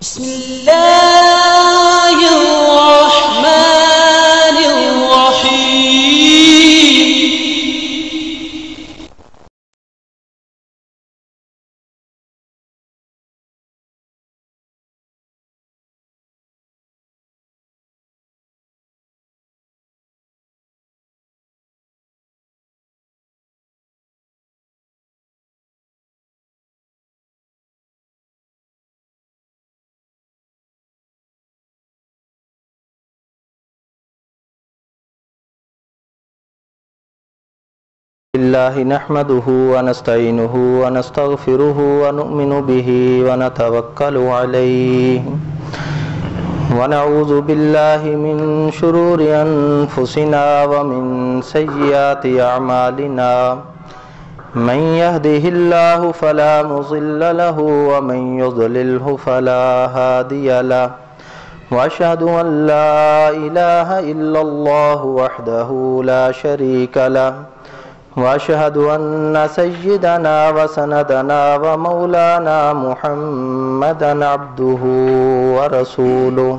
بسم اللہ الرحمن الرحیم اللہ نحمده ونستعینه ونستغفره ونؤمن به ونتوکل علیہ ونعوذ باللہ من شرور انفسنا ومن سیئات اعمالنا من يهده الله فلا مضل له ومن يضلله فلا هادي له واشهد ان لا اله الا الله وحده لا شريك له واشهد ان سيدنا وسندنا ومولانا محمدا عبده ورسوله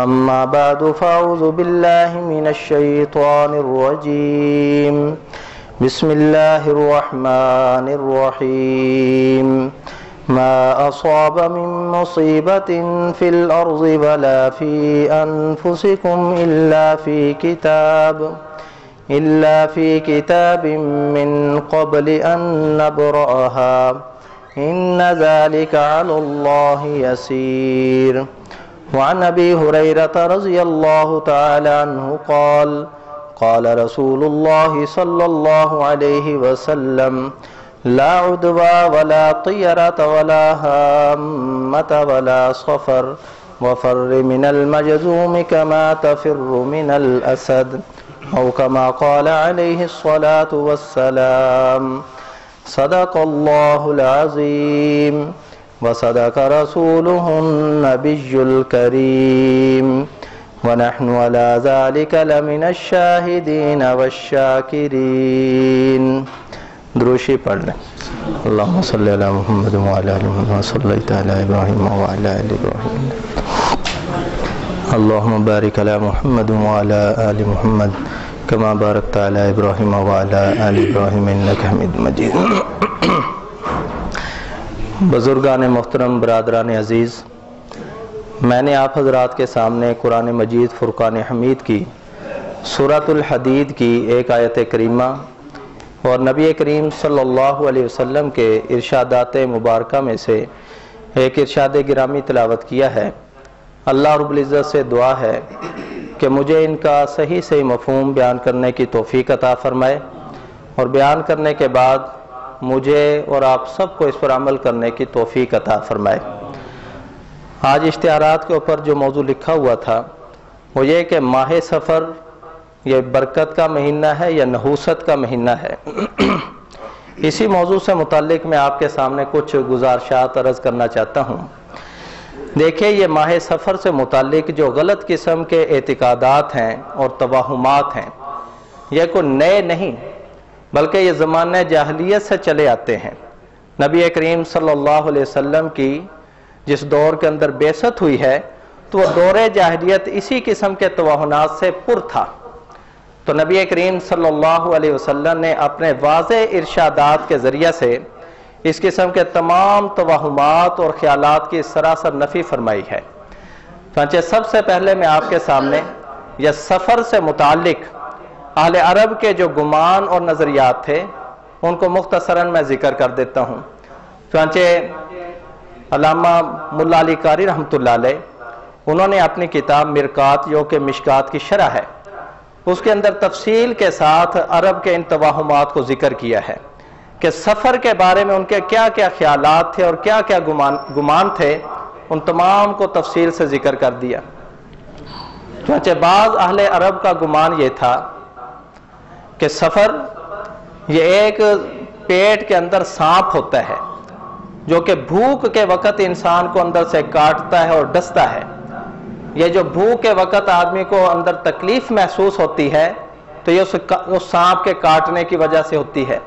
اما بعد فاعوذ بالله من الشيطان الرجيم بسم الله الرحمن الرحيم ما اصاب من مصيبة في الارض ولا في انفسكم إلا في كتاب من قبل أن نبرأها إن ذلك على الله يسير وعن أبي هريرة رضي الله تعالى عنه قال قال رسول الله صلى الله عليه وسلم لا عدوى ولا طيرة ولا هامة ولا صفر وفر من المجذوم كما تفر من الأسد أو كما قال عليه الصلاة والسلام صدق الله العظيم وصدق رسوله النبي الكريم ونحن على ذلك لمن الشاهدين والشاكرين دروشی پڑھ لیں اللهم صل على محمد وعلى آل محمد صليت على إبراهيم وعلى آل إبراهيم اللهم بارك على محمد وعلى آل محمد كما باركت على إبراهيم وعلى آل إبراهيم إنك حميد مجيد بزرگان محترم، برادران عزیز، میں نے آپ حضرات کے سامنے قرآن مجید فرقان حمید کی سورۃ الحدید کی ایک آیت کریمہ اور نبی کریم صلی اللہ علیہ وسلم کے ارشادات مبارکہ میں سے ایک ارشاد گرامی تلاوت کیا ہے۔ اللہ رب العزت سے دعا ہے کہ مجھے ان کا صحیح صحیح مفہوم بیان کرنے کی توفیق عطا فرمائے اور بیان کرنے کے بعد مجھے اور آپ سب کو اس پر عمل کرنے کی توفیق عطا فرمائے۔ آج اشتہارات کے اوپر جو موضوع لکھا ہوا تھا وہ یہ کہ ماہ سفر یہ برکت کا مہینہ ہے یا نحوست کا مہینہ ہے۔ اسی موضوع سے متعلق میں آپ کے سامنے کچھ گزارشات عرض کرنا چاہتا ہوں۔ دیکھیں، یہ ماہ سفر سے متعلق جو غلط قسم کے اعتقادات ہیں اور توہمات ہیں، یہ کوئی نئے نہیں بلکہ یہ زمانہ جاہلیت سے چلے آتے ہیں۔ نبی کریم صلی اللہ علیہ وسلم کی جس دور کے اندر بعثت ہوئی ہے تو وہ دور جاہلیت اسی قسم کے توہمات سے پر تھا۔ تو نبی کریم صلی اللہ علیہ وسلم نے اپنے واضح ارشادات کے ذریعے سے اس قسم کے تمام توہمات اور خیالات کی سراسر نفی فرمائی ہے۔ چنانچہ سب سے پہلے میں آپ کے سامنے یہ سفر سے متعلق اہل عرب کے جو گمان اور نظریات تھے ان کو مختصراً میں ذکر کر دیتا ہوں۔ چنانچہ علامہ ملا علی قاری رحمۃ اللہ علیہ انہوں نے اپنی کتاب مرقات جو کہ مشکات کی شرح ہے اس کے اندر تفصیل کے ساتھ عرب کے ان توہمات کو ذکر کیا ہے کہ سفر کے بارے میں ان کے کیا کیا خیالات تھے اور کیا کیا گمان تھے، ان تمام کو تفصیل سے ذکر کر دیا۔ چنانچہ بعض اہل عرب کا گمان یہ تھا کہ سفر یہ ایک پیٹ کے اندر سانپ ہوتا ہے جو کہ بھوک کے وقت انسان کو اندر سے کاٹتا ہے اور ڈستا ہے۔ یہ جو بھوک کے وقت آدمی کو اندر تکلیف محسوس ہوتی ہے تو یہ اس سانپ کے کاٹنے کی وجہ سے ہوتی ہے،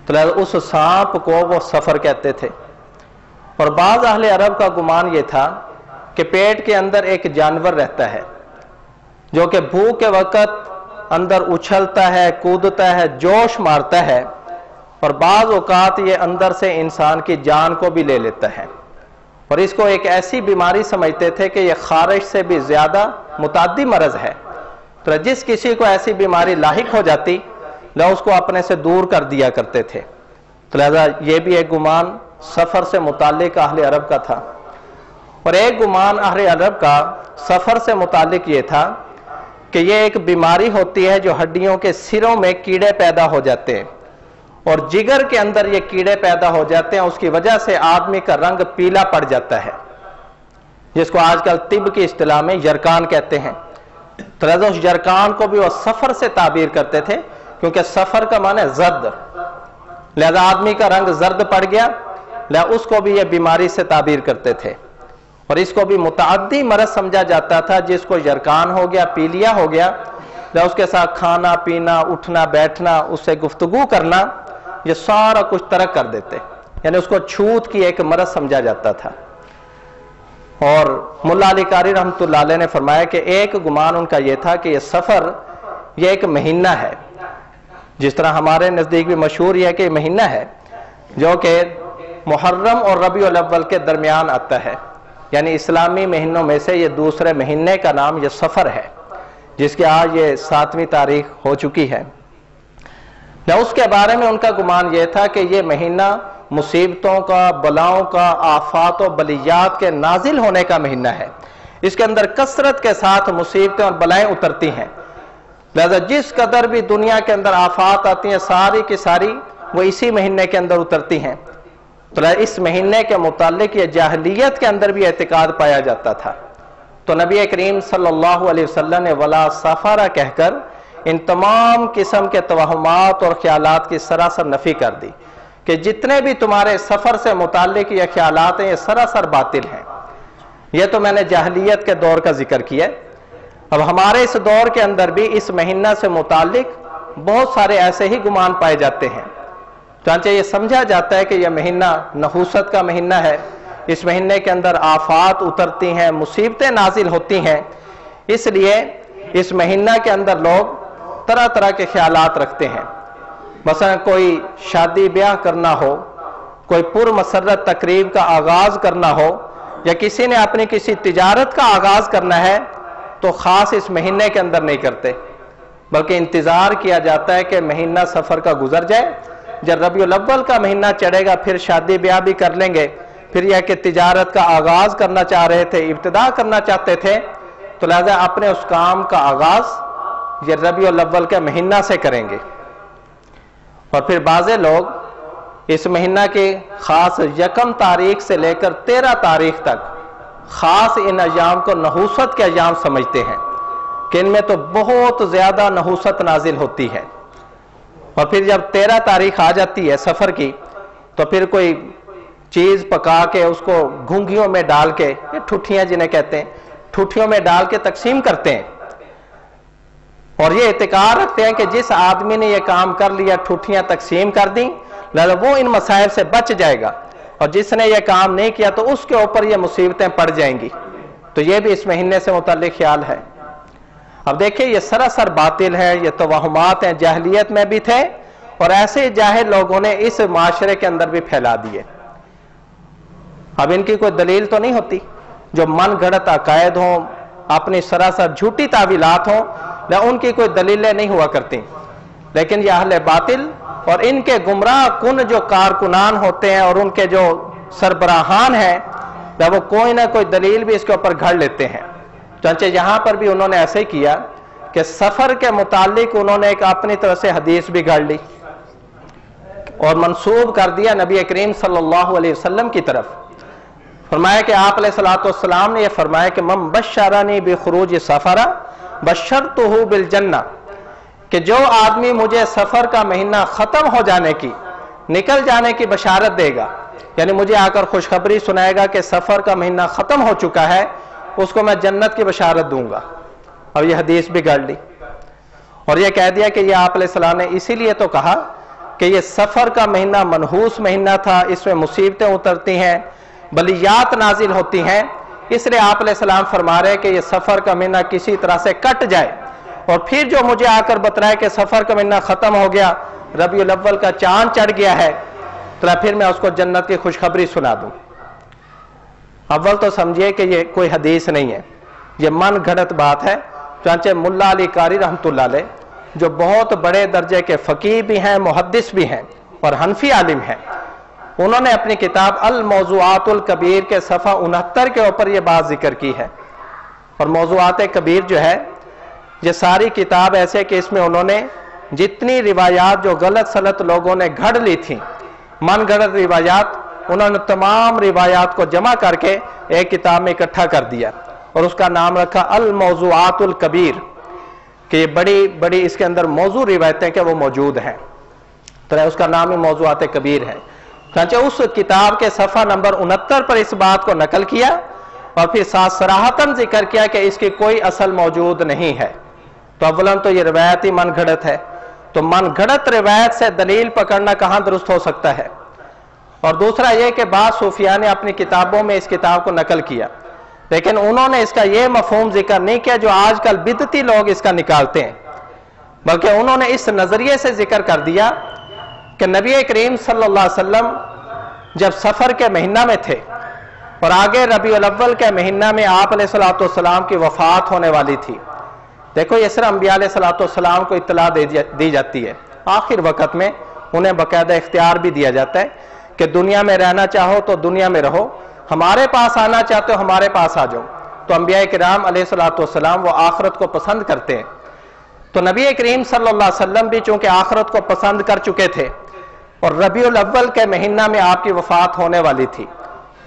تو اس سانپ کو وہ سفر کہتے تھے۔ اور بعض اہل عرب کا گمان یہ تھا کہ پیٹ کے اندر ایک جانور رہتا ہے جو کہ بھوک کے وقت اندر اچھلتا ہے، کودتا ہے، جوش مارتا ہے، اور بعض اوقات یہ اندر سے انسان کی جان کو بھی لے لیتا ہے، اور اس کو ایک ایسی بیماری سمجھتے تھے کہ یہ خارش سے بھی زیادہ متعدی مرض ہے۔ تو جس کسی کو ایسی بیماری لاحق ہو جاتی اس کو اپنے سے دور کر دیا کرتے تھے۔ تو لہذا یہ بھی ایک گمان سفر سے متعلق اہل عرب کا تھا۔ اور ایک گمان اہل عرب کا سفر سے متعلق یہ تھا کہ یہ ایک بیماری ہوتی ہے جو ہڈیوں کے سروں میں کیڑے پیدا ہو جاتے ہیں، اور جگر کے اندر یہ کیڑے پیدا ہو جاتے ہیں، اس کی وجہ سے آدمی کا رنگ پیلا پڑ جاتا ہے، جس کو آج کل طب کی اصطلاح میں یرکان کہتے ہیں۔ تو لہذا اس یرکان کو بھی وہ سفر سے تعبیر کرتے تھے، کیونکہ سفر کا معنی زرد، لہذا آدمی کا رنگ زرد پڑ گیا، لہذا اس کو بھی یہ بیماری سے تعبیر کرتے تھے، اور اس کو بھی متعدی مرض سمجھا جاتا تھا۔ جس کو یرکان ہو گیا، پیلیا ہو گیا، لہذا اس کے ساتھ کھانا پینا، اٹھنا بیٹھنا، اس سے گفتگو کرنا، یہ سارا کچھ ترک کر دیتے، یعنی اس کو چھوت کی ایک مرض سمجھا جاتا تھا۔ اور ملا علی قاری رحمۃ اللہ علیہ نے فرمایا کہ ایک گمان ان کا یہ تھا کہ یہ سفر یہ ایک مہینہ ہے، جس طرح ہمارے نزدیک بھی مشہور یہ ہے کہ یہ مہینہ ہے جو کہ محرم اور ربیع الاول کے درمیان آتا ہے، یعنی اسلامی مہینوں میں سے یہ دوسرے مہینے کا نام یہ سفر ہے، جس کی آج یہ 7ویں تاریخ ہو چکی ہے۔ اس کے بارے میں ان کا گمان یہ تھا کہ یہ مہینہ مصیبتوں کا، بلاؤں کا، آفات و بلیات کے نازل ہونے کا مہینہ ہے۔ اس کے اندر کثرت کے ساتھ مصیبتیں اور بلائیں اترتی ہیں، لہذا جس قدر بھی دنیا کے اندر آفات آتی ہیں ساری کی ساری وہ اسی مہینے کے اندر اترتی ہیں۔ تو اس مہینے کے متعلق یہ جاہلیت کے اندر بھی اعتقاد پایا جاتا تھا۔ تو نبی کریم صلی اللہ علیہ وسلم نے ولا سفر کہہ کر ان تمام قسم کے توہمات اور خیالات کی سراسر نفی کر دی کہ جتنے بھی تمہارے سفر سے متعلق یہ خیالات ہیں یہ سراسر باطل ہیں۔ یہ تو میں نے جاہلیت کے دور کا ذکر کیا۔ اب ہمارے اس دور کے اندر بھی اس مہینہ سے متعلق بہت سارے ایسے ہی گمان پائے جاتے ہیں، چنانچہ یہ سمجھا جاتا ہے کہ یہ مہینہ نحوست کا مہینہ ہے، اس مہینے کے اندر آفات اترتی ہیں، مصیبتیں نازل ہوتی ہیں، اس لیے اس مہینہ کے اندر لوگ طرح طرح کے خیالات رکھتے ہیں۔ مثلا کوئی شادی بیاہ کرنا ہو، کوئی پر مسرت تقریب کا آغاز کرنا ہو، یا کسی نے اپنی کسی تجارت کا آغاز کرنا ہے تو خاص اس مہینے کے اندر نہیں کرتے، بلکہ انتظار کیا جاتا ہے کہ مہینہ سفر کا گزر جائے، جب ربیع الاول کا مہینہ چڑھے گا پھر شادی بیاہ بھی کر لیں گے، پھر یہ کہ تجارت کا آغاز کرنا چاہ رہے تھے، ابتدا کرنا چاہتے تھے، تو لہذا اپنے اس کام کا آغاز یہ ربیع الاول کے مہینہ سے کریں گے۔ اور پھر بعض لوگ اس مہینہ کی خاص 1 تاریخ سے لے کر 13 تاریخ تک خاص ان ایام کو نحوست کے ایام سمجھتے ہیں کہ ان میں تو بہت زیادہ نحوست نازل ہوتی ہے، اور پھر جب 13 تاریخ آ جاتی ہے سفر کی تو پھر کوئی چیز پکا کے اس کو گھونگھیوں میں ڈال کے، یہ ٹھٹھیاں جنہیں کہتے ہیں، ٹھٹھیوں میں ڈال کے تقسیم کرتے ہیں، اور یہ اعتقاد رکھتے ہیں کہ جس آدمی نے یہ کام کر لیا، ٹھٹھیاں تقسیم کر دیں، لہذا وہ ان مسائل سے بچ جائے گا، اور جس نے یہ کام نہیں کیا تو اس کے اوپر یہ مصیبتیں پڑ جائیں گی۔ تو یہ بھی اس مہینے سے متعلق خیال ہے۔ اب دیکھیں یہ سراسر باطل ہے، یہ توہمات ہیں، جاہلیت میں بھی تھے اور ایسے جاہل لوگوں نے اس معاشرے کے اندر بھی پھیلا دیے۔ اب ان کی کوئی دلیل تو نہیں ہوتی، جو من گھڑت عقائد ہوں، اپنی سراسر جھوٹی تعویلات ہوں، نہ ان کی کوئی دلیلیں نہیں ہوا کرتی، لیکن یہ اہل باطل اور ان کے گمراہ کن جو کارکنان ہوتے ہیں اور ان کے جو سربراہان ہیں، وہ کوئی نہ کوئی دلیل بھی اس کے اوپر گھڑ لیتے ہیں۔ چنانچہ یہاں پر بھی انہوں نے ایسے ہی کیا کہ سفر کے متعلق انہوں نے ایک اپنی طرح سے حدیث بھی گھڑ لی اور منسوب کر دیا نبی کریم صلی اللہ علیہ وسلم کی طرف۔ فرمایا کہ آپ علیہ الصلوۃ والسلام نے یہ فرمایا کہ من بشرنی بخروج سفر بشرتہ بالجنہ، کہ جو آدمی مجھے سفر کا مہینہ ختم ہو جانے کی، نکل جانے کی بشارت دے گا، یعنی مجھے آ کر خوشخبری سنائے گا کہ سفر کا مہینہ ختم ہو چکا ہے، اس کو میں جنت کی بشارت دوں گا۔ اور یہ حدیث بھی گڑ لی اور یہ کہہ دیا کہ یہ آپ علیہ السلام نے اسی لیے تو کہا کہ یہ سفر کا مہینہ منحوس مہینہ تھا، اس میں مصیبتیں اترتی ہیں، بلیات نازل ہوتی ہیں، اس لیے آپ علیہ السلام فرما رہے ہیں کہ یہ سفر کا مہینہ کسی طرح سے کٹ جائے، اور پھر جو مجھے آ کر بتلائے کہ سفر کا مہینہ ختم ہو گیا، ربیع الاول کا چاند چڑھ گیا ہے، تو پھر میں اس کو جنت کی خوشخبری سنا دوں۔ اول تو سمجھیے کہ یہ کوئی حدیث نہیں ہے، یہ من گھڑت بات ہے۔ چنانچہ ملا علی قاری رحمۃ اللہ علیہ جو بہت بڑے درجے کے فقیہ بھی ہیں، محدث بھی ہیں اور حنفی عالم ہیں، انہوں نے اپنی کتاب الموضوعات الکبیر کے صفحہ 69 کے اوپر یہ بات ذکر کی ہے۔ اور موضوعات کبیر جو ہے یہ ساری کتاب ایسے کہ اس میں انہوں نے جتنی روایات جو غلط سلط لوگوں نے گھڑ لی تھیں، من گھڑت روایات، انہوں نے تمام روایات کو جمع کر کے ایک کتاب میں اکٹھا کر دیا اور اس کا نام رکھا الموضوعات الکبیر، کہ یہ بڑی بڑی اس کے اندر موضوع روایتیں کہ وہ موجود ہیں، تو اس کا نام ہی موضوعات کبیر ہے۔ چنانچہ اس کتاب کے صفحہ نمبر 69 پر اس بات کو نقل کیا اور پھر صراحتاً ذکر کیا کہ اس کی کوئی اصل موجود نہیں ہے۔ تو اولاً تو یہ روایت ہی من گھڑت ہے، تو من گھڑت روایت سے دلیل پکڑنا کہاں درست ہو سکتا ہے؟ اور دوسرا یہ کہ بعض صوفیاء نے اپنی کتابوں میں اس کتاب کو نقل کیا، لیکن انہوں نے اس کا یہ مفہوم ذکر نہیں کیا جو آج کل بدعتی لوگ اس کا نکالتے ہیں، بلکہ انہوں نے اس نظریے سے ذکر کر دیا کہ نبی کریم صلی اللہ علیہ وسلم جب سفر کے مہینہ میں تھے اور آگے ربیع الاول کے مہینہ میں آپ علیہ السلام کی وفات ہونے والی تھی۔ دیکھو یہ صرف انبیاء علیہ السلام کو اطلاع دی جاتی ہے، آخر وقت میں انہیں باقاعدہ اختیار بھی دیا جاتا ہے کہ دنیا میں رہنا چاہو تو دنیا میں رہو، ہمارے پاس آنا چاہتے ہو ہمارے پاس آ جاؤ۔ تو انبیاء کرام علیہ السلام وہ آخرت کو پسند کرتے ہیں، تو نبی کریم صلی اللہ علیہ وسلم بھی چونکہ آخرت کو پسند کر چکے تھے اور ربیع الاول کے مہینہ میں آپ کی وفات ہونے والی تھی،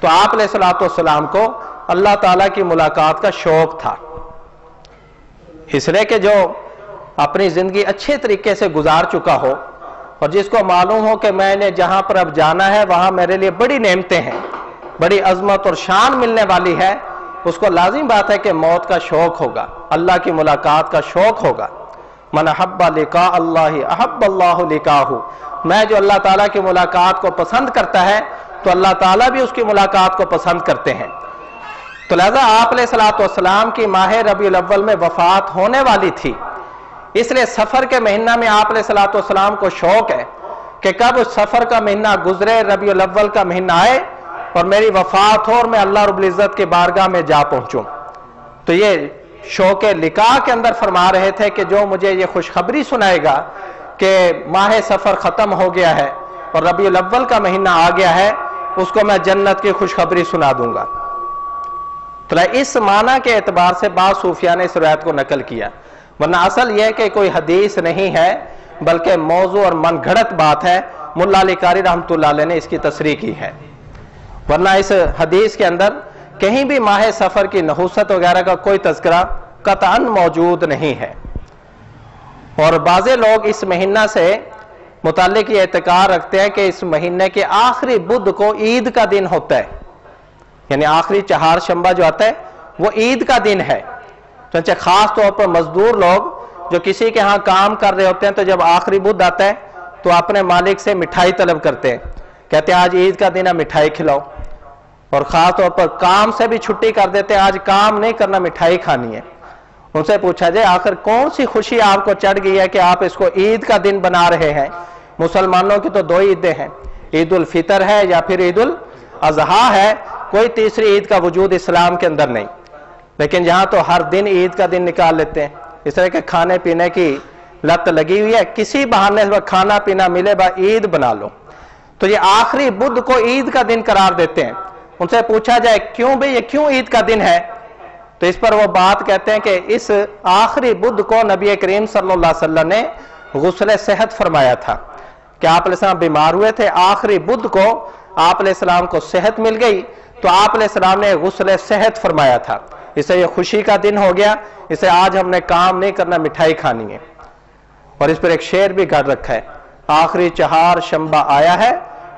تو آپ علیہ السلام کو اللہ تعالیٰ کی ملاقات کا شوق تھا، اس لیے کہ جو اپنی زندگی اچھے طریقے سے گزار چکا ہو اور جس کو معلوم ہو کہ میں نے جہاں پر اب جانا ہے وہاں میرے لیے بڑی نعمتیں ہیں، بڑی عظمت اور شان ملنے والی ہے، اس کو لازم بات ہے کہ موت کا شوق ہوگا، اللہ کی ملاقات کا شوق ہوگا۔ من احب لقاء اللہ احب اللہ لقاءہ، میں جو اللہ تعالیٰ کی ملاقات کو پسند کرتا ہے تو اللہ تعالیٰ بھی اس کی ملاقات کو پسند کرتے ہیں۔ تو لہذا آپ علیہ السلام کی ماہ ربیع الاول میں وفات ہونے والی تھی، اس لیے سفر کے مہینہ میں آپ علیہ السلام کو شوق ہے کہ کب سفر کا مہینہ گزرے، ربیع الاول کا مہینہ آئے اور میری وفات ہو اور میں اللہ رب العزت کی بارگاہ میں جا پہنچوں۔ تو یہ شوق لقاء کے اندر فرما رہے تھے کہ جو مجھے یہ خوشخبری سنائے گا کہ ماہ سفر ختم ہو گیا ہے اور ربیع الاول کا مہینہ آ گیا ہے، اس کو میں جنت کی خوشخبری سنا دوں گا۔ تو اس معنی کے اعتبار سے بعض صوفیاء نے اس روایت کو نقل کیا، ورنہ اصل یہ کہ کوئی حدیث نہیں ہے بلکہ موضوع اور من گھڑت بات ہے۔ ملا علی قاری رحمۃ اللہ علیہ نے اس کی تصریح کی ہے، ورنہ اس حدیث کے اندر کہیں بھی ماہ سفر کی نحوست وغیرہ کا کوئی تذکرہ قطعاً موجود نہیں ہے۔ اور بعض لوگ اس مہینہ سے متعلق یہ اعتقاد رکھتے ہیں کہ اس مہینے کے آخری بدھ کو عید کا دن ہوتا ہے، یعنی آخری چہار شنبہ جو آتا ہے وہ عید کا دن ہے۔ چنانچہ خاص طور پر مزدور لوگ جو کسی کے ہاں کام کر رہے ہوتے ہیں تو جب آخری بدھ آتا ہے تو اپنے مالک سے مٹھائی طلب کرتے ہیں، کہتے ہیں آج عید کا دن ہے مٹھائی کھلاؤ، اور خاص طور پر کام سے بھی چھٹی کر دیتے ہیں، آج کام نہیں کرنا مٹھائی کھانی ہے۔ ان سے پوچھا جائے آخر کون سی خوشی آپ کو چڑھ گئی ہے کہ آپ اس کو عید کا دن بنا رہے ہیں؟ مسلمانوں کی تو دو عیدیں ہیں، عید الفطر ہے یا پھر عید الاضحیٰ ہے، کوئی تیسری عید کا وجود اسلام کے اندر نہیں، لیکن یہاں تو ہر دن عید کا دن نکال لیتے ہیں، اس طرح کہ کھانے پینے کی لت لگی ہوئی ہے، کسی بہانے سے کھانا پینا ملے با عید بنا لو۔ تو یہ آخری بدھ کو عید کا دن قرار دیتے ہیں۔ ان سے پوچھا جائے کیوں بھئی یہ کیوں عید کا دن ہے، تو اس پر وہ بات کہتے ہیں کہ اس آخری بدھ کو نبی کریم صلی اللہ علیہ وسلم نے غسل صحت فرمایا تھا کہ آپ علیہ السلام بیمار ہوئے تھے، آخری بدھ کو آپ علیہ السلام کو صحت مل گئی تو آپ علیہ السلام نے غسل صحت فرمایا تھا، اسے یہ خوشی کا دن ہو گیا، اسے آج ہم نے کام نہیں کرنا مٹھائی کھانی ہے۔ اور اس پر ایک شعر بھی گھڑ رکھا ہے، آخری چہار شنبہ آیا ہے،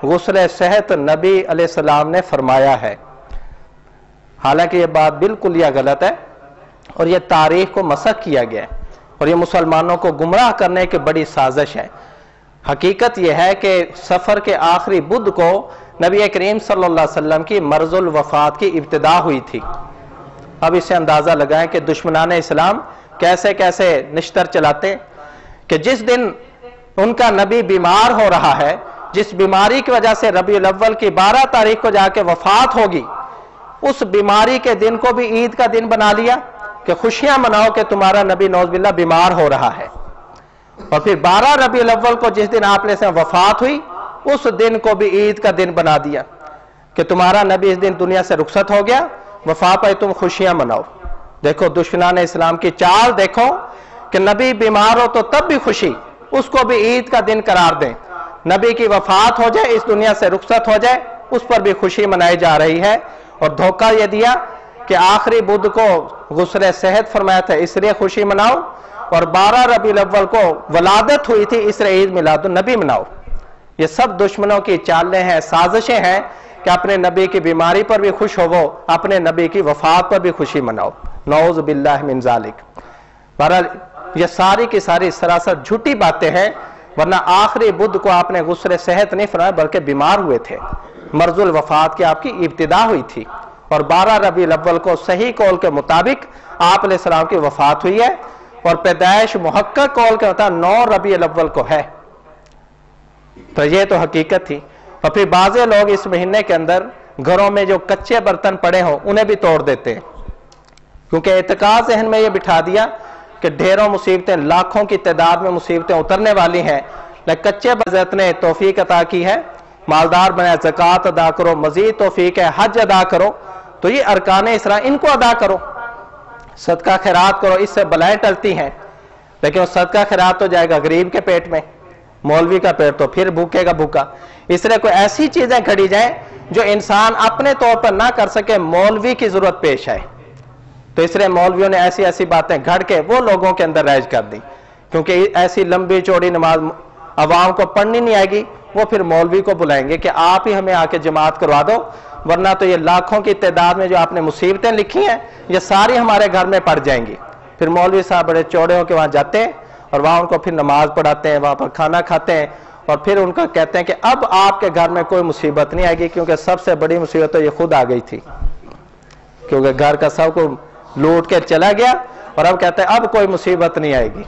غسل صحت نبی علیہ السلام نے فرمایا ہے۔ حالانکہ یہ بات بالکل یہ غلط ہے اور یہ تاریخ کو مسخ کیا گیا ہے اور یہ مسلمانوں کو گمراہ کرنے کی بڑی سازش ہے۔ حقیقت یہ ہے کہ سفر کے آخری بدھ کو نبی کریم صلی اللہ علیہ وسلم کی مرض الوفات کی ابتدا ہوئی تھی۔ اب اسے اندازہ لگائیں کہ دشمنان اسلام کیسے کیسے نشتر چلاتے کہ جس دن ان کا نبی بیمار ہو رہا ہے، جس بیماری کی وجہ سے ربیع الاول کی 12 تاریخ کو جا کے وفات ہوگی، اس بیماری کے دن کو بھی عید کا دن بنا لیا کہ خوشیاں مناؤ کہ تمہارا نبی نعوذ باللہ بیمار ہو رہا ہے۔ اور پھر 12 ربیع الاول کو جس دن آپ سے وفات ہوئی، اس دن کو بھی عید کا دن بنا دیا کہ تمہارا نبی اس دن دنیا سے رخصت ہو گیا، وفات پہ تم خوشیاں مناؤ۔ دیکھو دشمنان اسلام کی چال دیکھو کہ نبی بیمار ہو تو تب بھی خوشی، اس کو بھی عید کا دن قرار دیں، نبی کی وفات ہو جائے، اس دنیا سے رخصت ہو جائے، اس پر بھی خوشی منائی جا رہی ہے۔ اور دھوکہ یہ دیا کہ آخری بدھ کو غسل صحت فرمایا تھا اس لیے خوشی مناؤ، اور 12 ربیع الاول کو ولادت ہوئی تھی اس لیے عید میلاد النبی مناؤ۔ یہ سب دشمنوں کی چالیں ہیں، سازشیں ہیں کہ اپنے نبی کی بیماری پر بھی خوش ہوو، اپنے نبی کی وفات پر بھی خوشی مناؤ۔ نعوذ باللہ من ذالک۔ بہرحال یہ ساری کی ساری سراسر جھوٹی باتیں ہیں، ورنہ آخری بدھ کو آپ نے غسل صحت نہیں فرمایا بلکہ بیمار ہوئے تھے، مرض الوفات کی آپ کی ابتدا ہوئی تھی، اور 12 ربیع الاول کو صحیح قول کے مطابق آپ علیہ السلام کی وفات ہوئی ہے، اور پیدائش محقق قول کے مطابق 9 ربیع الاول کو ہے۔ تو یہ تو حقیقت تھی۔ اور پھر بعض لوگ اس مہینے کے اندر گھروں میں جو کچے برتن پڑے ہوں انہیں بھی توڑ دیتے ہیں، کیونکہ اعتقاد ذہن میں یہ بٹھا دیا کہ ڈھیروں مصیبتیں، لاکھوں کی تعداد میں مصیبتیں اترنے والی ہیں، لیکن کچے برتن نے توفیق عطا کی ہے، مالدار بنے، زکوٰۃ ادا کرو، مزید توفیق ہے حج ادا کرو، تو یہ ارکان اسلام ان کو ادا کرو، صدقہ خیرات کرو، اس سے بلائیں ٹلتی ہیں۔ لیکن وہ صدقہ خیرات تو جائے گا غریب کے پیٹ میں، مولوی کا پیٹ تو پھر بھوکے گا بھوکا۔ اس لیے کوئی ایسی چیزیں گھڑی جائیں جو انسان اپنے طور پر نہ کر سکے، مولوی کی ضرورت پیش آئے، تو اس لیے مولویوں نے ایسی ایسی باتیں گھڑ کے وہ لوگوں کے اندر رائج کر دی، کیونکہ ایسی لمبی چوڑی نماز عوام کو پڑھنی نہیں آئے گی، وہ پھر مولوی کو بلائیں گے کہ آپ ہی ہمیں آ کے جماعت کروا دو، ورنہ تو یہ لاکھوں کی تعداد میں جو آپ نے مصیبتیں لکھی ہیں یہ ساری ہمارے گھر میں پڑ جائیں گی۔ پھر مولوی صاحب بڑے چوڑے ہو کے وہاں جاتے ہیں اور وہاں ان کو پھر نماز پڑھاتے ہیں، وہاں پر کھانا کھاتے ہیں، اور پھر ان کا کہتے ہیں کہ اب آپ کے گھر میں کوئی مصیبت نہیں آئے گی، کیونکہ سب سے بڑی مصیبت تو یہ خود آ گئی تھی، کیونکہ گھر کا سب کو لوٹ کے چلا گیا، اور اب کہتے ہیں اب کوئی مصیبت نہیں آئے گی۔